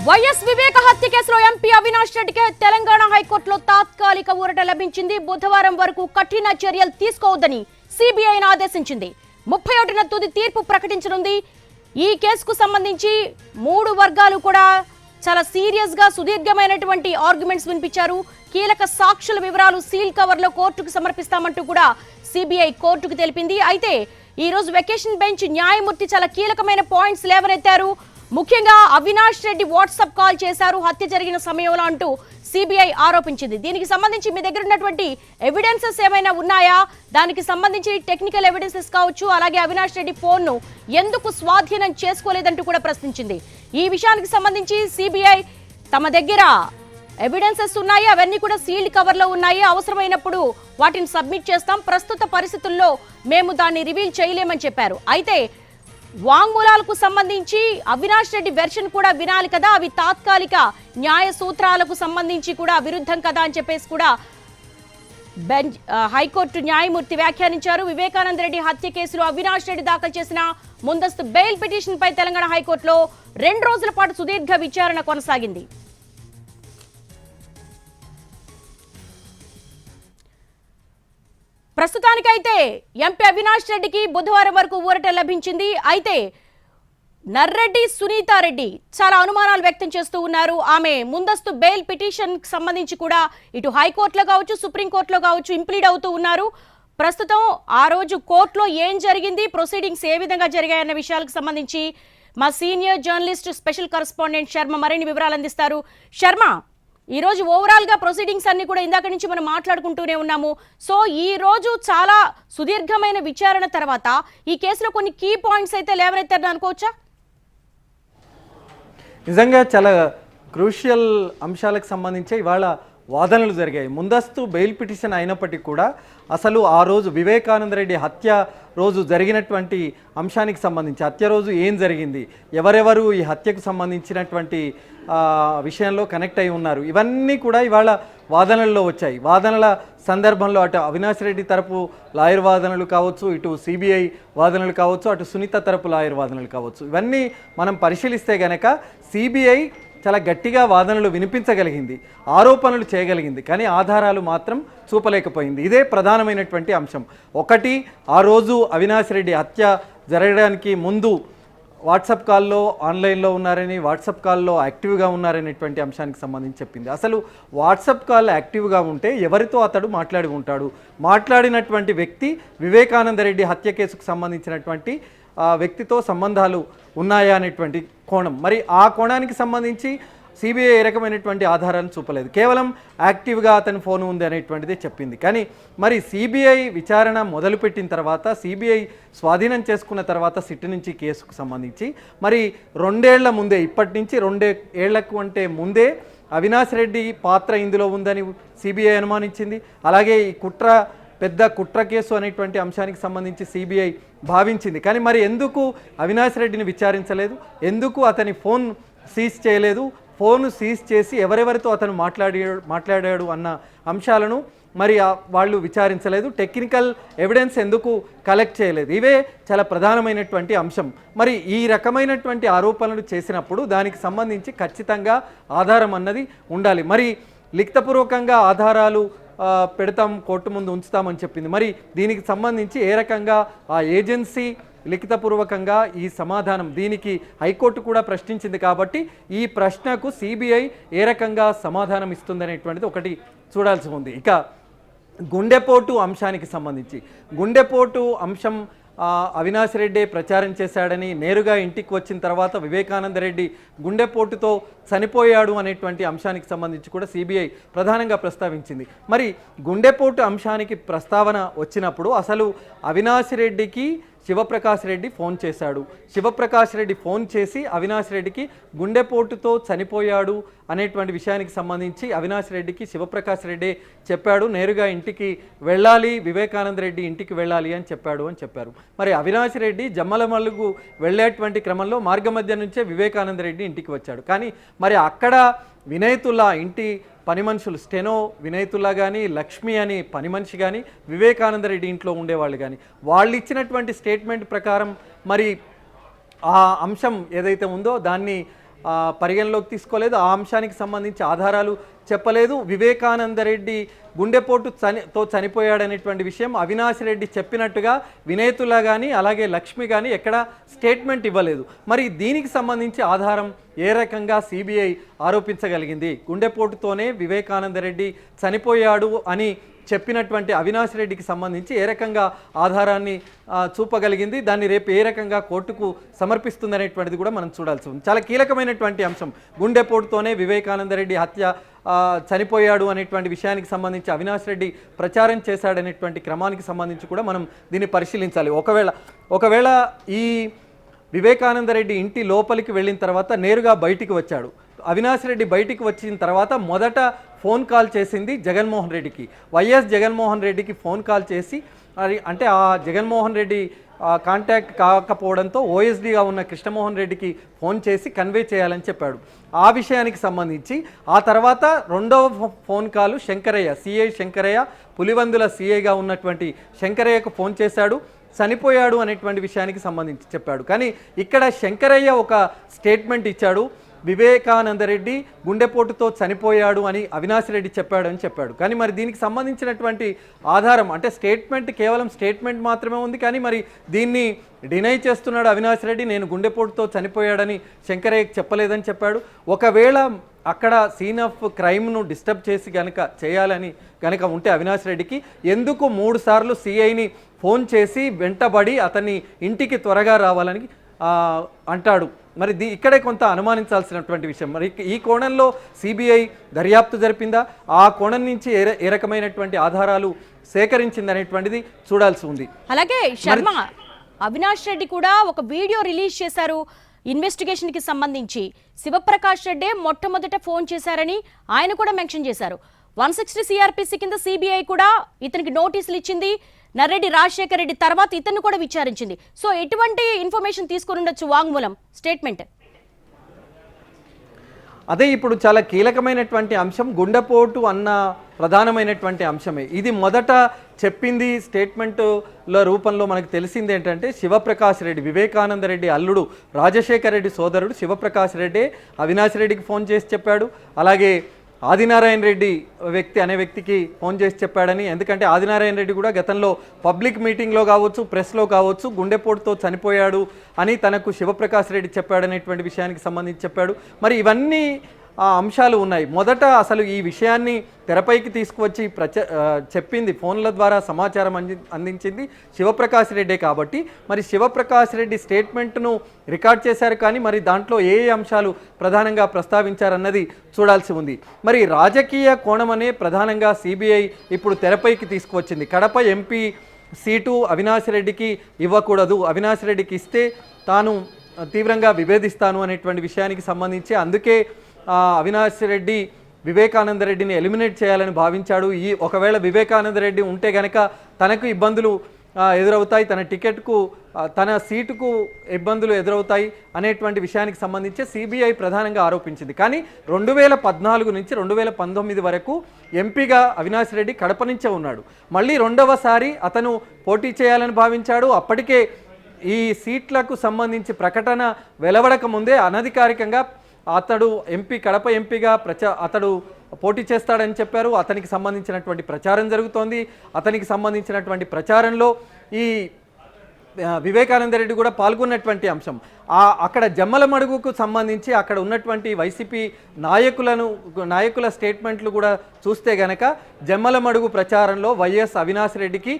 YS వివేక హత్య కేసులో MP Avinash రెడ్డికి తెలంగాణ హైకోర్టులో తాత్కాలిక ఊరట లభించింది. బుధవారం వరకు కఠిన చర్యలు తీసుకోవద్దని సిబిఐని ఆదేశించింది. 31న తుది తీర్పు ప్రకటించనుంది. ఈ కేసుకు సంబంధించి మూడు వర్గాలు కూడా చాలా సీరియస్ గా సుదీర్ఘమైనటువంటి ఆర్గ్యుమెంట్స్ వినిపించారు. కీలక సాక్షుల వివరాలు సీల్ కవర్ లో కోర్టుకు సమర్పిస్తామంటూ కూడా సిబిఐ కోర్టుకు తెలిపింది. అయితే ఈ రోజు వెకేషన్ బెంచ్ న్యాయమూర్తి చాలా కీలకమైన పాయింట్స్ లేవనెత్తారు. ముఖ్యంగా అవినాష్ రెడ్డి వాట్సాప్ కాల్ చేశారు హత్య జరిగిన సమయంలో అంటూ సిబిఐ ఆరోపించింది. దీనికి సంబంధించి మీ దగ్గర ఉన్నటువంటి ఎవిడెన్సెస్ ఏమైనా ఉన్నాయా, దానికి సంబంధించి టెక్నికల్ ఎవిడెన్సెస్ కావచ్చు, అలాగే అవినాష్ రెడ్డి ఫోన్ ను ఎందుకు స్వాధీనం చేసుకోలేదంటూ కూడా ప్రశ్నించింది. ఈ విషయానికి సంబంధించి సిబిఐ తమ దగ్గర ఎవిడెన్సెస్ ఉన్నాయి, అవన్నీ కూడా సీల్డ్ కవర్ లో ఉన్నాయి, అవసరమైనప్పుడు వాటిని సబ్మిట్ చేస్తాం, ప్రస్తుత పరిస్థితుల్లో మేము దాన్ని రివీల్ చేయలేమని చెప్పారు. అయితే వాంగ్మూలాలకు సంబంధించి అవినాష్ రెడ్డి వెర్షన్ కూడా వినాలి కదా, అవి తాత్కాలిక న్యాయ సూత్రాలకు సంబంధించి కూడా విరుద్ధం కదా అని చెప్పేసి కూడా హైకోర్టు న్యాయమూర్తి వ్యాఖ్యానించారు. వివేకానంద రెడ్డి హత్య కేసులో అవినాష్ రెడ్డి దాఖలు చేసిన ముందస్తు బెయిల్ పిటిషన్ పై తెలంగాణ హైకోర్టులో 2 రోజుల పాటు సుదీర్ఘ విచారణ కొనసాగింది. ప్రస్తుతానికైతే ఎంపీ అవినాష్ రెడ్డికి బుధవారం వరకు ఊరట లభించింది. అయితే నర్రెడ్డి సునీతారెడ్డి చాలా అనుమానాలు వ్యక్తం చేస్తూ ఉన్నారు. ఆమె ముందస్తు బెయిల్ పిటిషన్ సంబంధించి కూడా ఇటు హైకోర్టులో కావచ్చు, సుప్రీంకోర్టులో కావచ్చు ఇంప్లీడ్ అవుతూ ఉన్నారు. ప్రస్తుతం ఆ రోజు కోర్టులో ఏం జరిగింది, ప్రొసీడింగ్స్ ఏ విధంగా జరిగాయన్న విషయాలకు సంబంధించి మా senior journalist special correspondent Sharma మరిన్ని వివరాలు అందిస్తారు. శర్మ, ఈ రోజు ఓవరాల్ గా ప్రొసీడింగ్స్ అన్ని కూడా ఇందాక నుంచి మనం మాట్లాడుకుంటూనే ఉన్నాము. సో ఈ రోజు చాలా సుదీర్ఘమైన విచారణ తర్వాత ఈ కేసులో కొన్ని కీ పాయింట్స్ అయితే లేవనెత్తారని అనుకోవచ్చా? నిజంగా చాలా క్రూషియల్ అంశాలకు సంబంధించి ఇవాళ వాదనలు జరిగాయి. ముందస్తు బెయిల్ పిటిషన్ అయినప్పటికీ కూడా అసలు ఆ రోజు వివేకానంద రెడ్డి హత్య రోజు జరిగినటువంటి అంశానికి సంబంధించి హత్య రోజు ఏం జరిగింది, ఎవరెవరు ఈ హత్యకు సంబంధించినటువంటి విషయంలో కనెక్ట్ అయి ఉన్నారు, ఇవన్నీ కూడా ఇవాళ వాదనల్లో వచ్చాయి. వాదనల సందర్భంలో అటు అవినాష్ రెడ్డి తరపు లాయర్ వాదనలు కావచ్చు, ఇటు సిబిఐ వాదనలు కావచ్చు, అటు సునీత తరపు లాయర్ వాదనలు కావచ్చు, ఇవన్నీ మనం పరిశీలిస్తే గనక సిబిఐ చాలా గట్టిగా వాదనలు వినిపించగలిగింది, ఆరోపణలు చేయగలిగింది, కానీ ఆధారాలు మాత్రం చూపలేకపోయింది. ఇదే ప్రధానమైనటువంటి అంశం. ఒకటి, ఆ రోజు అవినాష్ రెడ్డి హత్య జరగడానికి ముందు వాట్సాప్ కాల్లో ఆన్లైన్లో ఉన్నారని, వాట్సాప్ కాల్లో యాక్టివ్గా ఉన్నారనేటువంటి అంశానికి సంబంధించి చెప్పింది. అసలు వాట్సాప్ కాల్ యాక్టివ్గా ఉంటే ఎవరితో అతడు మాట్లాడి ఉంటాడు, మాట్లాడినటువంటి వ్యక్తి వివేకానంద రెడ్డి హత్య కేసుకు సంబంధించినటువంటి వ్యక్తితో సంబంధాలు ఉన్నాయా అనేటువంటి కోణం, మరి ఆ కోణానికి సంబంధించి సిబిఐ ఏ రకమైనటువంటి ఆధారాలను చూపలేదు, కేవలం యాక్టివ్గా అతని ఫోన్ ఉంది అనేటువంటిదే చెప్పింది. కానీ మరి సిబిఐ విచారణ మొదలుపెట్టిన తర్వాత, సిబిఐ స్వాధీనం చేసుకున్న తర్వాత సిట్ నుంచి కేసుకు సంబంధించి మరి 2 ఏళ్ల ముందే, ఇప్పటి నుంచి 2 ఏళ్లకు అంటే ముందే అవినాష్ రెడ్డి పాత్ర ఇందులో ఉందని సిబిఐ అనుమానించింది. అలాగే ఈ పెద్ద కుట్ర కేసు అనేటువంటి అంశానికి సంబంధించి సిబిఐ భావించింది. కానీ మరి ఎందుకు అవినాష్ రెడ్డిని విచారించలేదు, ఎందుకు అతని ఫోన్ సీజ్ చేయలేదు, ఫోన్ సీజ్ చేసి ఎవరెవరితో అతను మాట్లాడాడు అన్న అంశాలను మరి వాళ్ళు విచారించలేదు, టెక్నికల్ ఎవిడెన్స్ ఎందుకు కలెక్ట్ చేయలేదు, ఇవే చాలా ప్రధానమైనటువంటి అంశం. మరి ఈ రకమైనటువంటి ఆరోపణలు చేసినప్పుడు దానికి సంబంధించి ఖచ్చితంగా ఆధారం అన్నది ఉండాలి. మరి లిఖితపూర్వకంగా ఆధారాలు పెడతాం, కోర్టు ముందు ఉంచుతామని చెప్పింది. మరి దీనికి సంబంధించి ఏ రకంగా ఆ ఏజెన్సీ లిఖితపూర్వకంగా ఈ సమాధానం, దీనికి హైకోర్టు కూడా ప్రశ్నించింది కాబట్టి ఈ ప్రశ్నకు సిబిఐ ఏ రకంగా సమాధానం ఇస్తుందనేటువంటిది ఒకటి చూడాల్సి ఉంది. ఇక గుండెపోటు అంశానికి సంబంధించి, గుండెపోటు అంశం అవినాష్ రెడ్డి ప్రచారం చేశాడని, నేరుగా ఇంటికి వచ్చిన తర్వాత వివేకానంద రెడ్డి గుండెపోటుతో చనిపోయాడు అనేటువంటి అంశానికి సంబంధించి కూడా సిబిఐ ప్రధానంగా ప్రస్తావించింది. మరి గుండెపోటు అంశానికి ప్రస్తావన వచ్చినప్పుడు అసలు అవినాష్ రెడ్డికి శివప్రకాష్ రెడ్డి ఫోన్ చేశాడు, శివప్రకాష్ రెడ్డి ఫోన్ చేసి అవినాష్ రెడ్డికి గుండెపోటుతో చనిపోయాడు అనేటువంటి విషయానికి సంబంధించి అవినాష్ రెడ్డికి శివప్రకాష్ రెడ్డి చెప్పాడు, నేరుగా ఇంటికి వెళ్ళాలి, వివేకానంద రెడ్డి ఇంటికి వెళ్ళాలి అని చెప్పారు. మరి అవినాష్ రెడ్డి జమ్మలమల్లుకు వెళ్ళేటువంటి క్రమంలో మార్గమధ్య నుంచే వివేకానంద రెడ్డి ఇంటికి వచ్చాడు. కానీ మరి అక్కడ వినయతుల్లా ఇంటి పని మనుషులు, స్టెనో వినయతుల్లా కానీ, లక్ష్మి అని పని మనిషి కానీ, వివేకానంద రెడ్డి ఇంట్లో ఉండేవాళ్ళు కానీ, వాళ్ళు ఇచ్చినటువంటి స్టేట్మెంట్ ప్రకారం మరి ఆ అంశం ఏదైతే ఉందో దాన్ని పరిగణలోకి తీసుకోలేదు, ఆ అంశానికి సంబంధించి ఆధారాలు చెప్పలేదు. వివేకానంద రెడ్డి గుండెపోటు చనిపోయాడనేటువంటి విషయం అవినాష్ రెడ్డి చెప్పినట్టుగా వినేతులా కానీ అలాగే లక్ష్మి కానీ ఎక్కడ స్టేట్మెంట్ ఇవ్వలేదు. మరి దీనికి సంబంధించి ఆధారం ఏ రకంగా సిబిఐ ఆరోపించగలిగింది? గుండెపోటుతోనే వివేకానంద రెడ్డి చనిపోయాడు అని చెప్పినటువంటి అవినాష్ రెడ్డికి సంబంధించి ఏ రకంగా ఆధారాన్ని చూపగలిగింది, దాన్ని రేపు ఏ రకంగా కోర్టుకు సమర్పిస్తుందనేటువంటిది కూడా మనం చూడాల్సి ఉంది. చాలా కీలకమైనటువంటి అంశం. గుండెపోటుతోనే వివేకానంద రెడ్డి చనిపోయాడు అనేటువంటి విషయానికి సంబంధించి అవినాష్ రెడ్డి ప్రచారం చేశాడనేటువంటి క్రమానికి సంబంధించి కూడా మనం దీన్ని పరిశీలించాలి. ఒకవేళ ఈ వివేకానంద రెడ్డి ఇంటి లోపలికి వెళ్ళిన తర్వాత నేరుగా బయటికి వచ్చాడు. అవినాష్ రెడ్డి బయటికి వచ్చిన తర్వాత మొదట ఫోన్ కాల్ చేసింది జగన్మోహన్ రెడ్డికి. వైఎస్ జగన్మోహన్ రెడ్డికి ఫోన్ కాల్ చేసి అంటే ఆ జగన్మోహన్ రెడ్డి కాంటాక్ట్ కాకపోవడంతో ఓఎస్డీగా ఉన్న కృష్ణమోహన్ రెడ్డికి ఫోన్ చేసి కన్వే చేయాలని చెప్పాడు. ఆ విషయానికి సంబంధించి ఆ తర్వాత రెండవ phone call Shankaraiah, CI Shankaraiah, Pulivendula సిఐగా ఉన్నటువంటి శంకరయ్యకు ఫోన్ చేశాడు. చనిపోయాడు అనేటువంటి విషయానికి సంబంధించి చెప్పాడు. కానీ ఇక్కడ శంకరయ్య ఒక స్టేట్మెంట్ ఇచ్చాడు, వివేకానంద రెడ్డి గుండెపోటుతో చనిపోయాడు అని అవినాష్ రెడ్డి చెప్పాడని చెప్పాడు. కానీ మరి దీనికి సంబంధించినటువంటి ఆధారం అంటే స్టేట్మెంట్ కేవలం స్టేట్మెంట్ మాత్రమే ఉంది. కానీ మరి దీన్ని డినై చేస్తున్నాడు అవినాష్ రెడ్డి. నేను గుండెపోటుతో చనిపోయాడని శంకరయ్యకి చెప్పలేదని చెప్పాడు. ఒకవేళ అక్కడ సీన్ ఆఫ్ క్రైమ్ను డిస్టర్బ్ చేసి చేయాలని ఉంటే అవినాష్ రెడ్డికి ఎందుకు 3 సార్లు సిఐని ఫోన్ చేసి వెంటబడి అతన్ని ఇంటికి త్వరగా రావాలని అంటాడు? మరి ఇక్కడే కొంత అనుమానించాల్సినటువంటి విషయం. మరి ఈ కోణంలో సిబిఐ దర్యాప్తు జరిపిందా, ఆ కోణం నుంచి ఏ రకమైనటువంటి ఆధారాలు సేకరించింది అనేటువంటిది చూడాల్సి ఉంది. అలాగే శర్మ, అవినాష్ రెడ్డి కూడా ఒక వీడియో రిలీజ్ చేశారు ఇన్వెస్టిగేషన్ కి సంబంధించి. శివప్రకాష్ రెడ్డి మొట్టమొదట ఫోన్ చేశారని ఆయన కూడా మెన్షన్ చేశారు. 160 సిఆర్పిసి కింద సిబిఐ కూడా ఇతనికి నోటీసులు ఇచ్చింది. నర్రెడ్డి రాజశేఖర్ రెడ్డి తర్వాత ఇతన్ని కూడా విచారించింది. సో ఎటువంటి ఇన్ఫర్మేషన్ తీసుకుని ఉండొచ్చు వాంగ్మూలం, స్టేట్మెంట్? అదే ఇప్పుడు చాలా కీలకమైనటువంటి అంశం. గుండెపోటు అన్న ప్రధానమైనటువంటి అంశమే ఇది. మొదట చెప్పింది స్టేట్మెంట్లో రూపంలో మనకు తెలిసింది ఏంటంటే శివప్రకాష్ రెడ్డి, వివేకానంద రెడ్డి అల్లుడు రాజశేఖర్ రెడ్డి సోదరుడు శివప్రకాష్ రెడ్డి అవినాష్ రెడ్డికి ఫోన్ చేసి చెప్పాడు. అలాగే ఆదినారాయణ రెడ్డి అనే వ్యక్తికి ఫోన్ చేసి చెప్పాడని. ఎందుకంటే ఆదినారాయణ రెడ్డి కూడా గతంలో పబ్లిక్ మీటింగ్లో కావచ్చు, ప్రెస్లో కావచ్చు, గుండెపోటుతో చనిపోయాడు అని తనకు శివప్రకాష్ రెడ్డి చెప్పాడనేటువంటి విషయానికి సంబంధించి చెప్పాడు. మరి ఇవన్నీ అంశాలు ఉన్నాయి. మొదట అసలు ఈ విషయాన్ని తెరపైకి తీసుకువచ్చి చెప్పింది, ఫోన్ల ద్వారా సమాచారం అందించింది శివప్రకాష్ రెడ్డే కాబట్టి మరి శివప్రకాష్ రెడ్డి స్టేట్మెంట్ను రికార్డ్ చేశారు. కానీ మరి దాంట్లో ఏ అంశాలు ప్రధానంగా ప్రస్తావించారన్నది చూడాల్సి ఉంది. మరి రాజకీయ కోణం అనే ప్రధానంగా సిబిఐ ఇప్పుడు తెరపైకి తీసుకువచ్చింది. కడప ఎంపీ సీటు అవినాష్ రెడ్డికి ఇవ్వకూడదు, అవినాష్ రెడ్డికి ఇస్తే తాను తీవ్రంగా విభేదిస్తాను అనేటువంటి విషయానికి సంబంధించి అందుకే అవినాష్ రెడ్డి వివేకానంద రెడ్డిని ఎలిమినేట్ చేయాలని భావించాడు. ఒకవేళ వివేకానంద రెడ్డి ఉంటే గనక తనకు ఇబ్బందులు ఎదురవుతాయి, తన టికెట్కు తన సీటుకు ఇబ్బందులు ఎదురవుతాయి అనేటువంటి విషయానికి సంబంధించి సిబిఐ ప్రధానంగా ఆరోపించింది. కానీ 2014 నుంచి 2019 వరకు ఎంపీగా అవినాష్ రెడ్డి కడప నుంచే ఉన్నాడు. మళ్ళీ రెండవసారి అతను పోటీ చేయాలని భావించాడు. అప్పటికే ఈ సీట్లకు సంబంధించి ప్రకటన వెలువడక ముందే అనధికారికంగా అతడు కడప ఎంపీగా అతడు పోటీ చేస్తాడని చెప్పారు. అతనికి సంబంధించినటువంటి ప్రచారం జరుగుతోంది. అతనికి సంబంధించినటువంటి ప్రచారంలో ఈ వివేకానంద రెడ్డి కూడా పాల్గొన్నటువంటి అంశం. అక్కడ జమ్మలమడుగుకు సంబంధించి అక్కడ ఉన్నటువంటి వైసీపీ నాయకుల స్టేట్మెంట్లు కూడా చూస్తే గనక జమ్మలమడుగు ప్రచారంలో వైఎస్ అవినాష్ రెడ్డికి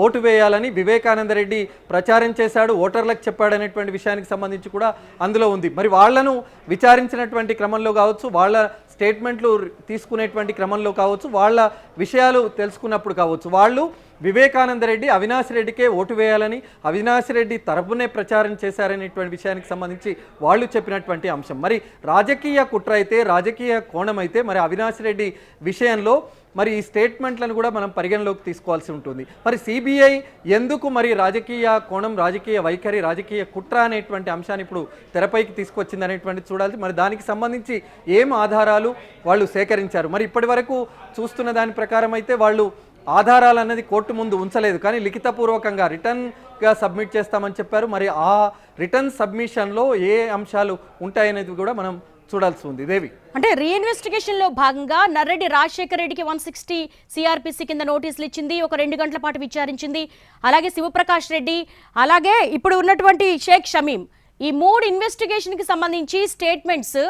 ఓటు వేయాలని వివేకానంద రెడ్డి ప్రచారం చేశాడు, ఓటర్లకు చెప్పాడనేటువంటి విషయానికి సంబంధించి కూడా అందులో ఉంది. మరి వాళ్లను విచారించినటువంటి క్రమంలో కావచ్చు, వాళ్ళ స్టేట్మెంట్లు తీసుకునేటువంటి క్రమంలో కావచ్చు, వాళ్ళ విషయాలు తెలుసుకున్నప్పుడు కావచ్చు, వాళ్ళు వివేకానంద రెడ్డి అవినాష్ రెడ్డికే ఓటు వేయాలని అవినాష్ రెడ్డి తరపునే ప్రచారం చేశారనేటువంటి విషయానికి సంబంధించి వాళ్ళు చెప్పినటువంటి అంశం. మరి రాజకీయ కుట్ర అయితే, రాజకీయ కోణం అయితే మరి అవినాష్ రెడ్డి విషయంలో మరి ఈ స్టేట్మెంట్లను కూడా మనం పరిగణలోకి తీసుకోవాల్సి ఉంటుంది. మరి సిబిఐ ఎందుకు మరి రాజకీయ కోణం, రాజకీయ వైఖరి, రాజకీయ కుట్ర అనేటువంటి అంశాన్ని ఇప్పుడు తెరపైకి తీసుకొచ్చింది అనేటువంటి చూడాలి. మరి దానికి సంబంధించి ఏం ఆధారాలు వాళ్ళు సేకరించారు? మరి ఇప్పటి వరకు చూస్తున్న దాని ప్రకారం అయితే వాళ్ళు ఆధారాలు అనేది కోర్టు ముందు ఉంచలేదు, కానీ లిఖితపూర్వకంగా రిటర్న్గా సబ్మిట్ చేస్తామని చెప్పారు. మరి ఆ రిటర్న్ సబ్మిషన్లో ఏ అంశాలు ఉంటాయనేది కూడా మనం చూడాల్సి ఉంది. దేవి, అంటే రీఇన్వెస్టిగేషన్ లో భాగంగా నర్రెడ్డి రాజశేఖర్ రెడ్డికి 160 సిఆర్పిసి కింద నోటీసులు ఇచ్చింది, ఒక 2 గంటల పాటు విచారించింది. అలాగే శివప్రకాష్ రెడ్డి, అలాగే ఇప్పుడు ఉన్నటువంటి షేక్ షమీం, ఈ 3 ఇన్వెస్టిగేషన్ కి సంబంధించి స్టేట్మెంట్స్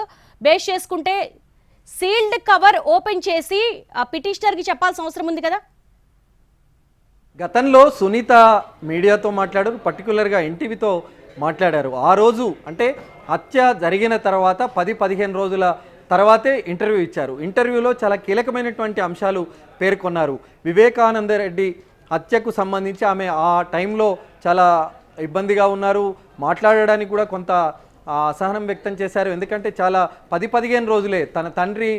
బేస్ చేసుకుంటే సీల్డ్ కవర్ ఓపెన్ చేసి పిటిషనర్ కి చెప్పాల్సిన అవసరం ఉంది కదా. గతంలో సునీత మీడియాతో మాట్లాడారు, పర్టికులర్గా ఎన్టీవీతో మాట్లాడారు. ఆ రోజు అంటే హత్య జరిగిన తర్వాత 10-15 రోజుల తర్వాతే ఇంటర్వ్యూ ఇచ్చారు. ఇంటర్వ్యూలో చాలా కీలకమైనటువంటి అంశాలు పేర్కొన్నారు. వివేకానంద రెడ్డి హత్యకు సంబంధించి ఆమె ఆ టైంలో చాలా ఇబ్బందిగా ఉన్నారు, మాట్లాడడానికి కూడా కొంత అసహనం వ్యక్తం చేశారు. ఎందుకంటే చాలా 10-15 రోజులే తన తండ్రి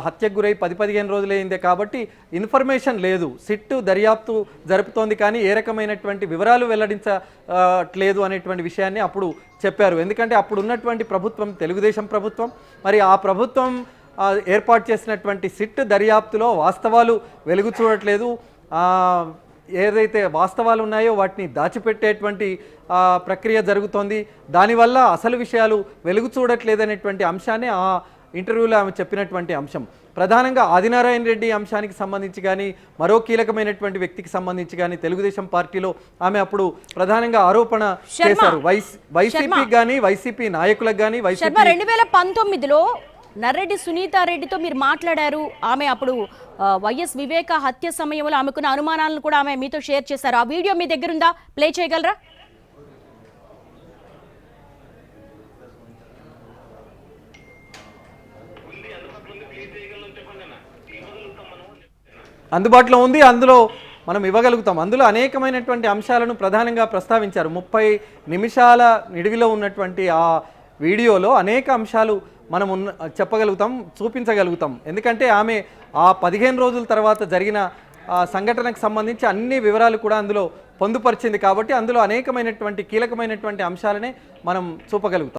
హత్యకు గురై 10-15 రోజులైందే కాబట్టి ఇన్ఫర్మేషన్ లేదు. సిట్ దర్యాప్తు జరుపుతోంది కానీ ఏ రకమైనటువంటి వివరాలు వెల్లడించట్లేదు అనేటువంటి విషయాన్ని అప్పుడు చెప్పారు. ఎందుకంటే అప్పుడు ఉన్నటువంటి ప్రభుత్వం తెలుగుదేశం ప్రభుత్వం. మరి ఆ ప్రభుత్వం ఏర్పాటు చేసినటువంటి సిట్ దర్యాప్తులో వాస్తవాలు వెలుగు చూడట్లేదు. ఏదైతే వాస్తవాలు ఉన్నాయో వాటిని దాచిపెట్టేటువంటి ప్రక్రియ జరుగుతోంది. దానివల్ల అసలు విషయాలు వెలుగు చూడట్లేదనేటువంటి అంశాన్ని ఆ ఇంటర్వ్యూలో ఆమె చెప్పినటువంటి అంశం. ప్రధానంగా ఆదినారాయణ రెడ్డి అంశానికి సంబంధించి కానీ మరో కీలకమైనటువంటి వ్యక్తికి సంబంధించి కానీ తెలుగుదేశం పార్టీలో ఆమె అప్పుడు ప్రధానంగా ఆరోపణ చేశారు. వైసీపీకి కానీ వైసీపీ నాయకులకు కానీ 2019లో నర్రెడ్డి సునీతారెడ్డితో మీరు మాట్లాడారు. ఆమె అప్పుడు వైఎస్ వివేక హత్య సమయంలో ఆమెకున్న అనుమానాలను కూడా ఆమె మీతో షేర్ చేశారు. ఆ వీడియో మీ దగ్గర ఉందా? ప్లే చేయగలరా? అందుబాటులో ఉంది, అందులో మనం ఇవ్వగలుగుతాం. అందులో అనేకమైనటువంటి అంశాలను ప్రధానంగా ప్రస్తావించారు. 30 నిమిషాల నిడివిలో ఉన్నటువంటి ఆ వీడియోలో అనేక అంశాలు మనం చెప్పగలుగుతాం, చూపించగలుగుతాం. ఎందుకంటే ఆమె ఆ 15 రోజుల తర్వాత జరిగిన సంఘటనకు సంబంధించి అన్ని వివరాలు కూడా అందులో పొందుపరిచింది కాబట్టి అందులో అనేకమైనటువంటి కీలకమైనటువంటి అంశాలనే మనం చూపగలుగుతాం.